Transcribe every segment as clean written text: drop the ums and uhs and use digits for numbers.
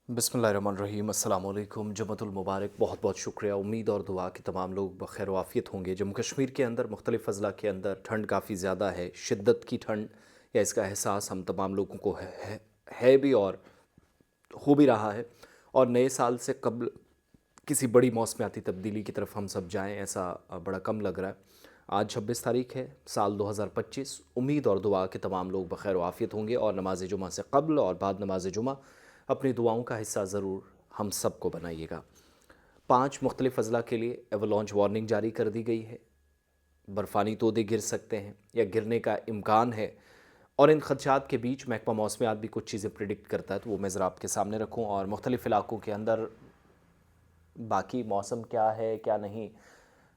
बिस्मिल्लाहिर्रहमानिर्रहीम, अस्सलाम वालेकुम। जुम्मतुल मुबारक। बहुत बहुत शुक्रिया। उम्मीद और दुआ कि तमाम लोग बखैर वाफ़ियत होंगे। जम्मू कश्मीर के अंदर मुख्तलिफ़ अज़ला के अंदर ठंड काफ़ी ज़्यादा है। शिद्दत की ठंड या इसका एहसास हम तमाम लोगों को है भी और हो भी रहा है। और नए साल से कबल किसी बड़ी मौसमियाती तब्दीली की तरफ हम सब जाएं, ऐसा बड़ा कम लग रहा है। आज 26 तारीख है, साल 2025। उम्मीद और दुआ कि तमाम लोग बखैर वाफ़ियत होंगे और नमाज जुमा से कबल और बाद नमाज जुमा अपनी दुआओं का हिस्सा ज़रूर हम सब को बनाइएगा। 5 मुख्तलिफ़ अज़ला के लिए एवलांच वार्निंग जारी कर दी गई है। बर्फ़ानी तोदे गिर सकते हैं या गिरने का इम्कान है, और इन खदशात के बीच महकमा मौसमियात भी कुछ चीज़ें प्रिडिक्ट करता है, तो वो मैं ज़रा आपके सामने रखूँ। और मुख्तलिफ़ इलाकों के अंदर बाकी मौसम क्या है क्या नहीं,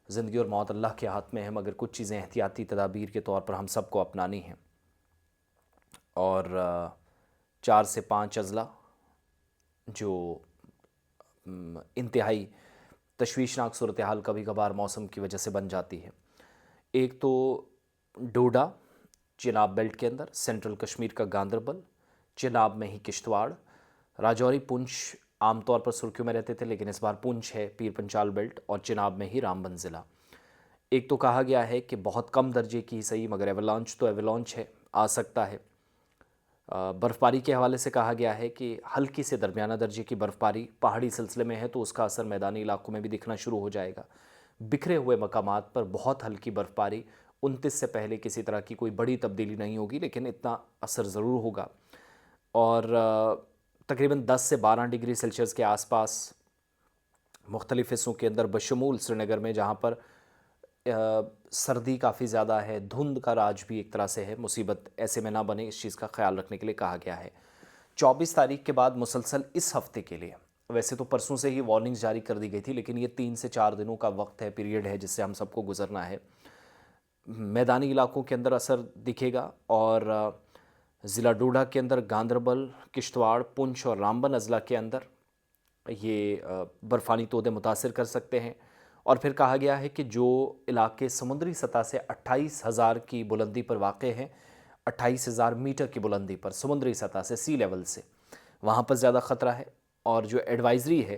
ज़िंदगी और मौत अल्लाह के हाथ में है, मगर कुछ चीज़ें एहतियाती तदाबीर के तौर पर हम सब को अपनानी हैं। और 4 से 5 अज़ला जो इंतहाई तशवीशनाक सूरत हाल कभी कभार मौसम की वजह से बन जाती है। एक तो डोडा चिनाब बेल्ट के अंदर, सेंट्रल कश्मीर का गांदरबल, चिनाब में ही किश्तवाड़, राजौरी, पुंछ आमतौर पर सुर्खियों में रहते थे, लेकिन इस बार पुंछ है, पीर पंचाल बेल्ट, और चिनाब में ही रामबन ज़िला। एक तो कहा गया है कि बहुत कम दर्जे की ही सही, मगर एवलांच तो एवलांच है, आ सकता है। बर्फ़बारी के हवाले से कहा गया है कि हल्की से दरमियाना दर्जे की बर्फ़बारी पहाड़ी सिलसिले में है, तो उसका असर मैदानी इलाकों में भी दिखना शुरू हो जाएगा। बिखरे हुए मकामात पर बहुत हल्की बर्फ़बारी, 29 से पहले किसी तरह की कोई बड़ी तब्दीली नहीं होगी, लेकिन इतना असर ज़रूर होगा। और तकरीबन 10 से 12 डिग्री सेल्सियस के आसपास मुख्तलिफ़ हिस्सों के अंदर, बशमूल श्रीनगर में, जहाँ पर सर्दी काफ़ी ज़्यादा है, धुंध का राज भी एक तरह से है, मुसीबत ऐसे में ना बने, इस चीज़ का ख्याल रखने के लिए कहा गया है। 24 तारीख के बाद मुसलसल इस हफ्ते के लिए, वैसे तो परसों से ही वार्निंग्स जारी कर दी गई थी, लेकिन ये 3 से 4 दिनों का वक्त है, पीरियड है, जिससे हम सबको गुजरना है। मैदानी इलाकों के अंदर असर दिखेगा, और ज़िला डोडा के अंदर, गांदरबल, किश्तवाड़, पुंछ और रामबन अज़ला के अंदर ये बर्फ़ानी तोदे मुतासिर कर सकते हैं। और फिर कहा गया है कि जो इलाके समुद्री सतह से 28,000 की बुलंदी पर वाक़े हैं, 28,000 मीटर की बुलंदी पर समुद्री सतह से, सी लेवल से, वहाँ पर ज़्यादा ख़तरा है। और जो एडवाइज़री है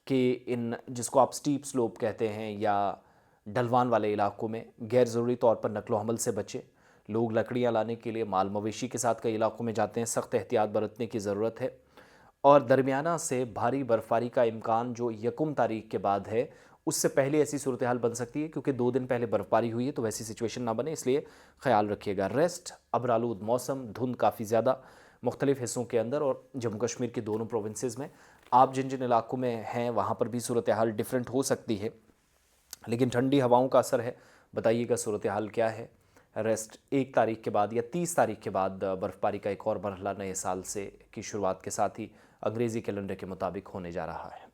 कि इन, जिसको आप स्टीप स्लोप कहते हैं या ढलवान वाले इलाकों में, गैर ज़रूरी तौर पर नकलो हमल से बचें। लोग लकड़ियाँ लाने के लिए माल मवेशी के साथ कई इलाकों में जाते हैं, सख्त एहतियात बरतने की ज़रूरत है। और दरमियाना से भारी बर्फबारी का इम्कान जो 1 तारीख के बाद है, उससे पहले ऐसी सूरत हाल बन सकती है, क्योंकि 2 दिन पहले बर्फबारी हुई है, तो वैसी सिचुएशन ना बने, इसलिए ख्याल रखिएगा। रेस्ट, अबरालूद मौसम, धुंध काफ़ी ज़्यादा मुख्तलिफ़ हिस्सों के अंदर, और जम्मू कश्मीर की दोनों प्रोविंसेस में। आप जिन जिन इलाकों में हैं वहाँ पर भी सूरत हाल डिफरेंट हो सकती है, लेकिन ठंडी हवाओं का असर है। बताइएगा सूरत हाल क्या है। रेस्ट 1 तारीख के बाद या 30 तारीख के बाद बर्फ़बारी का एक और मरहला नए साल से की शुरुआत के साथ ही अंग्रेज़ी कैलेंडर के मुताबिक होने जा रहा है।